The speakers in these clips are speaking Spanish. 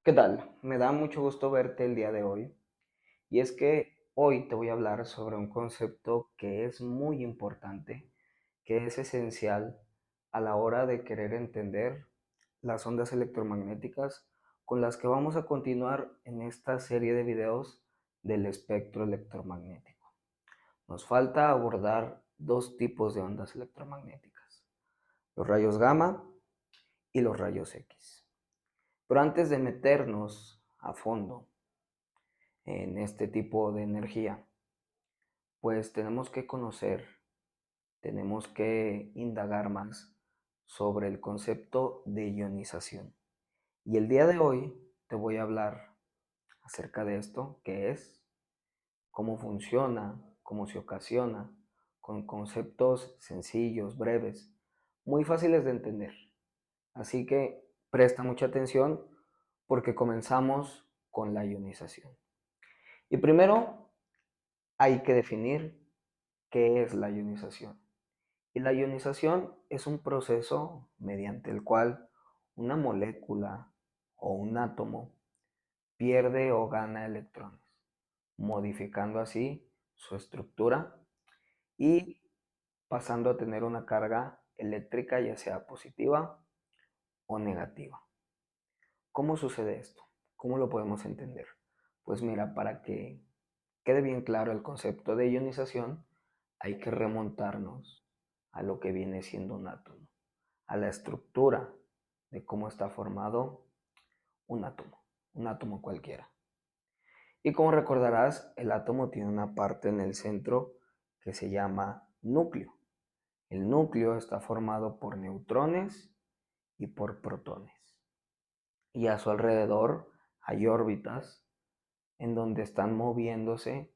¿Qué tal? Me da mucho gusto verte el día de hoy. Y es que hoy te voy a hablar sobre un concepto que es muy importante, que es esencial a la hora de querer entender las ondas electromagnéticas con las que vamos a continuar en esta serie de videos del espectro electromagnético. Nos falta abordar dos tipos de ondas electromagnéticas, los rayos gamma y los rayos X. Pero antes de meternos a fondo en este tipo de energía, pues tenemos que conocer, tenemos que indagar más sobre el concepto de ionización. Y el día de hoy te voy a hablar acerca de esto, que es cómo funciona, cómo se ocasiona, con conceptos sencillos, breves, muy fáciles de entender. Así que presta mucha atención porque comenzamos con la ionización. Y primero hay que definir qué es la ionización. Y la ionización es un proceso mediante el cual una molécula o un átomo pierde o gana electrones, modificando así su estructura y pasando a tener una carga eléctrica, ya sea positiva o negativa. ¿Cómo sucede esto? ¿Cómo lo podemos entender? Pues mira, para que quede bien claro el concepto de ionización, hay que remontarnos a lo que viene siendo un átomo, a la estructura de cómo está formado un átomo cualquiera. Y como recordarás, el átomo tiene una parte en el centro que se llama núcleo. El núcleo está formado por neutrones y por protones. Y a su alrededor hay órbitas en donde están moviéndose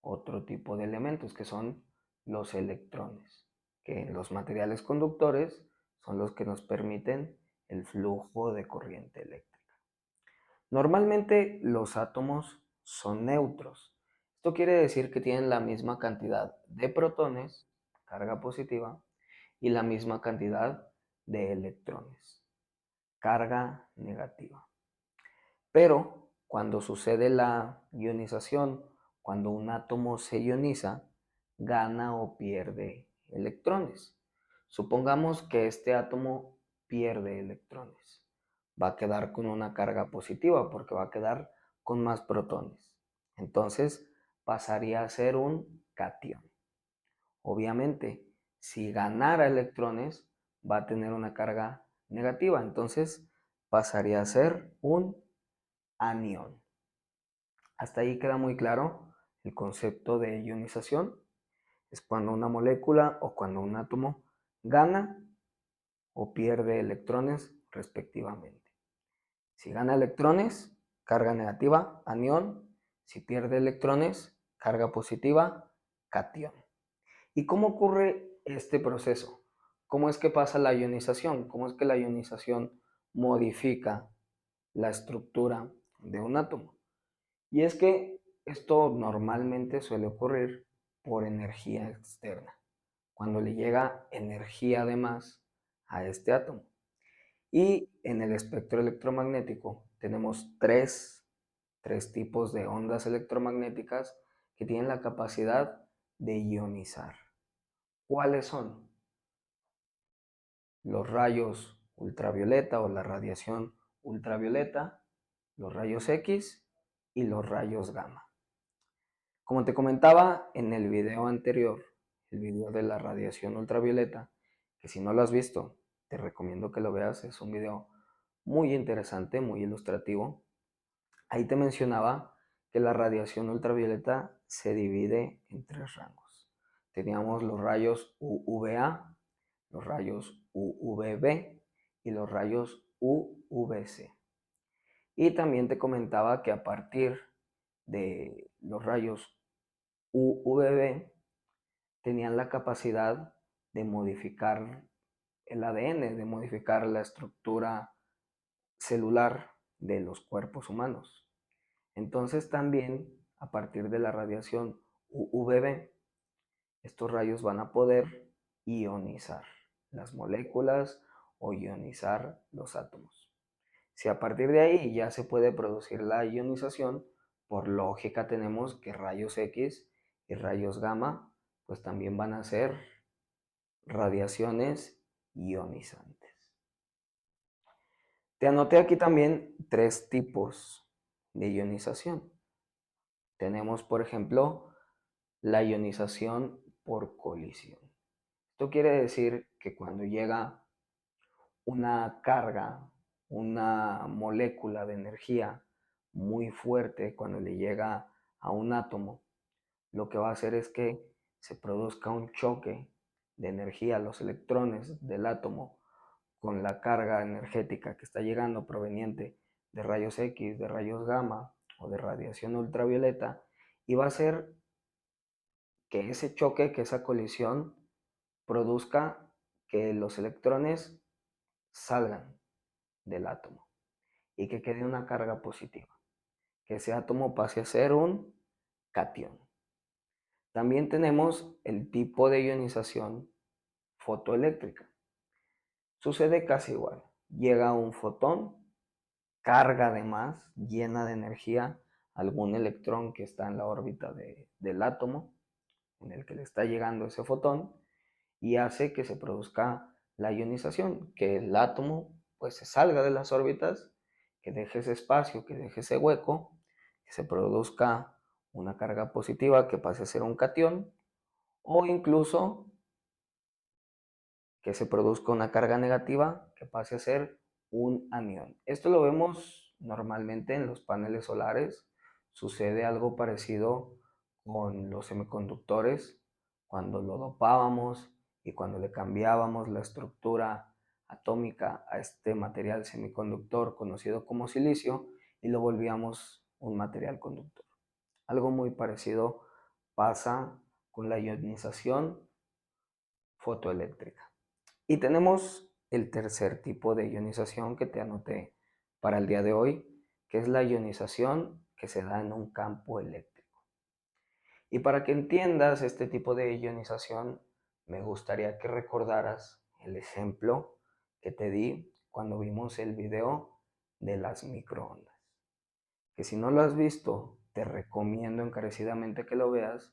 otro tipo de elementos que son los electrones, que en los materiales conductores son los que nos permiten el flujo de corriente eléctrica. Normalmente los átomos son neutros. Esto quiere decir que tienen la misma cantidad de protones, carga positiva, y la misma cantidad de electrones, carga negativa. Pero cuando sucede la ionización, cuando un átomo se ioniza, gana o pierde electrones. Supongamos que este átomo pierde electrones. Va a quedar con una carga positiva porque va a quedar con más protones. Entonces pasaría a ser un cation. Obviamente, si ganara electrones, va a tener una carga negativa. Entonces pasaría a ser un anión. Hasta ahí queda muy claro el concepto de ionización. Es cuando una molécula o cuando un átomo gana o pierde electrones respectivamente. Si gana electrones, carga negativa, anión. Si pierde electrones, carga positiva, cation. ¿Y cómo ocurre este proceso? ¿Cómo es que pasa la ionización? ¿Cómo es que la ionización modifica la estructura de un átomo? Y es que esto normalmente suele ocurrir por energía externa, cuando le llega energía además a este átomo. Y en el espectro electromagnético tenemos tres tipos de ondas electromagnéticas que tienen la capacidad de ionizar. ¿Cuáles son? Los rayos ultravioleta o la radiación ultravioleta, los rayos X y los rayos gamma. Como te comentaba en el video anterior, el video de la radiación ultravioleta, que si no lo has visto, te recomiendo que lo veas, es un video muy interesante, muy ilustrativo. Ahí te mencionaba que la radiación ultravioleta se divide en tres rangos. Teníamos los rayos UVA, los rayos UVB y los rayos UVC. Y también te comentaba que a partir de los rayos UVB tenían la capacidad de modificar el ADN, de modificar la estructura celular de los cuerpos humanos. Entonces también a partir de la radiación UVB, estos rayos van a poder ionizar las moléculas o ionizar los átomos. Si a partir de ahí ya se puede producir la ionización, por lógica tenemos que rayos X y rayos gamma pues también van a ser radiaciones ionizantes. Te anoté aquí también 3 tipos de ionización. Tenemos, por ejemplo, la ionización por colisión. Esto quiere decir que cuando llega una carga, una molécula de energía muy fuerte, cuando le llega a un átomo, lo que va a hacer es que se produzca un choque de energía, los electrones del átomo con la carga energética que está llegando proveniente de rayos X, de rayos gamma o de radiación ultravioleta, y va a hacer que ese choque, que esa colisión produzca que los electrones salgan del átomo y que quede una carga positiva, que ese átomo pase a ser un catión. También tenemos el tipo de ionización fotoeléctrica. Sucede casi igual. Llega un fotón, carga además, llena de energía algún electrón que está en la órbita del átomo en el que le está llegando ese fotón y hace que se produzca la ionización, que el átomo pues se salga de las órbitas, que deje ese espacio, que deje ese hueco, que se produzca una carga positiva que pase a ser un catión o incluso que se produzca una carga negativa que pase a ser un anión. Esto lo vemos normalmente en los paneles solares. Sucede algo parecido con los semiconductores, cuando lo dopábamos y cuando le cambiábamos la estructura atómica a este material semiconductor conocido como silicio y lo volvíamos un material conductor. Algo muy parecido pasa con la ionización fotoeléctrica. Y tenemos el tercer tipo de ionización que te anoté para el día de hoy, que es la ionización que se da en un campo eléctrico. Y para que entiendas este tipo de ionización, me gustaría que recordaras el ejemplo que te di cuando vimos el video de las microondas. Que si no lo has visto, te recomiendo encarecidamente que lo veas.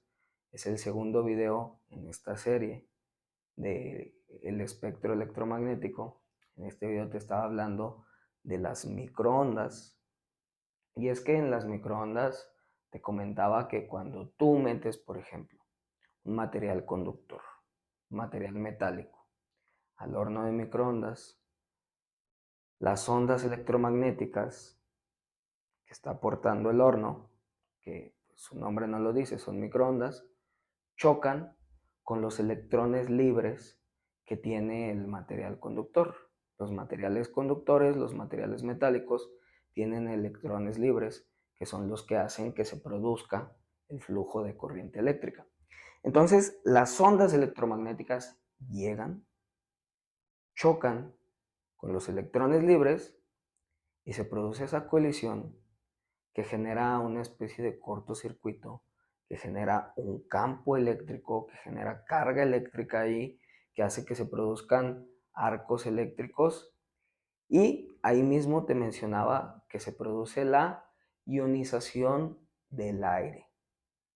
Es el segundo video en esta serie del espectro electromagnético. En este video te estaba hablando de las microondas. Y es que en las microondas te comentaba que cuando tú metes, por ejemplo, un material conductor, un material metálico, al horno de microondas, las ondas electromagnéticas que está aportando el horno, que su nombre no lo dice, son microondas, chocan con los electrones libres que tiene el material conductor. Los materiales conductores, los materiales metálicos, tienen electrones libres, que son los que hacen que se produzca el flujo de corriente eléctrica. Entonces, las ondas electromagnéticas llegan, chocan con los electrones libres y se produce esa colisión que genera una especie de cortocircuito, que genera un campo eléctrico, que genera carga eléctrica ahí, que hace que se produzcan arcos eléctricos. Y ahí mismo te mencionaba que se produce la ionización del aire.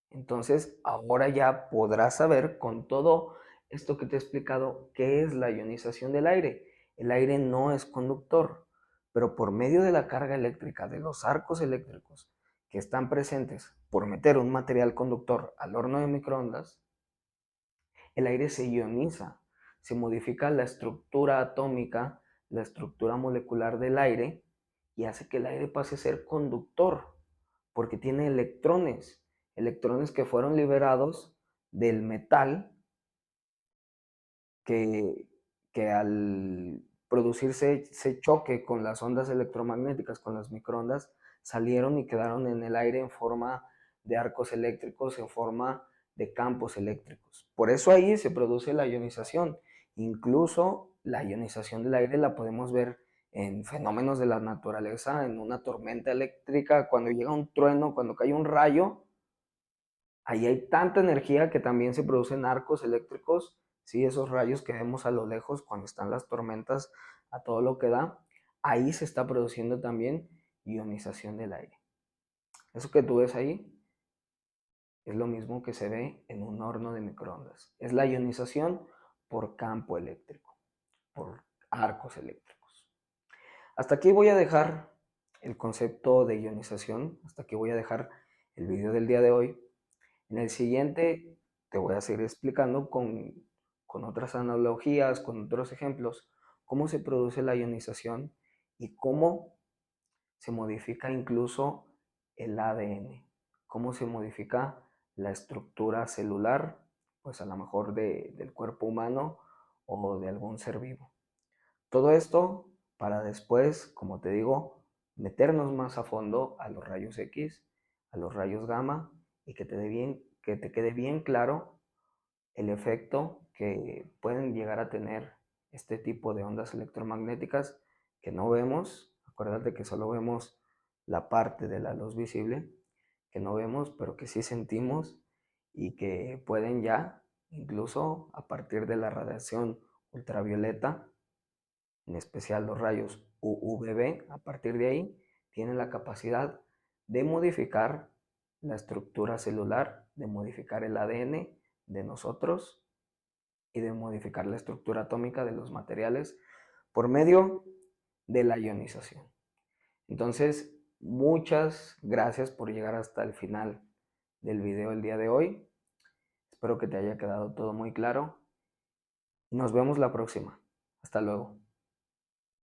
Entonces, ahora ya podrás saber con todo esto que te he explicado qué es la ionización del aire. El aire no es conductor, pero por medio de la carga eléctrica, de los arcos eléctricos que están presentes por meter un material conductor al horno de microondas, el aire se ioniza, se modifica la estructura atómica, la estructura molecular del aire y hace que el aire pase a ser conductor, porque tiene electrones, electrones que fueron liberados del metal que, que al producirse ese choque con las ondas electromagnéticas, con las microondas, salieron y quedaron en el aire en forma de arcos eléctricos, en forma de campos eléctricos. Por eso ahí se produce la ionización. Incluso la ionización del aire la podemos ver en fenómenos de la naturaleza, en una tormenta eléctrica, cuando llega un trueno, cuando cae un rayo, ahí hay tanta energía que también se producen arcos eléctricos, ¿sí? Esos rayos que vemos a lo lejos cuando están las tormentas a todo lo que da. ahí se está produciendo también ionización del aire. Eso que tú ves ahí es lo mismo que se ve en un horno de microondas. Es la ionización por campo eléctrico, por arcos eléctricos. Hasta aquí voy a dejar el concepto de ionización, hasta aquí voy a dejar el video del día de hoy. En el siguiente te voy a seguir explicando con otras analogías, con otros ejemplos, cómo se produce la ionización y cómo se modifica incluso el ADN, cómo se modifica la estructura celular, pues a lo mejor del cuerpo humano o de algún ser vivo. Todo esto para después, como te digo, meternos más a fondo a los rayos X, a los rayos gamma y que te quede bien claro el efecto que pueden llegar a tener este tipo de ondas electromagnéticas que no vemos. Acuérdate que solo vemos la parte de la luz visible, que no vemos, pero que sí sentimos y que pueden ya, incluso a partir de la radiación ultravioleta, en especial los rayos UVB, a partir de ahí tienen la capacidad de modificar la estructura celular, de modificar el ADN de nosotros y de modificar la estructura atómica de los materiales por medio de la ionización. Entonces, muchas gracias por llegar hasta el final del video el día de hoy. Espero que te haya quedado todo muy claro. Nos vemos la próxima. Hasta luego.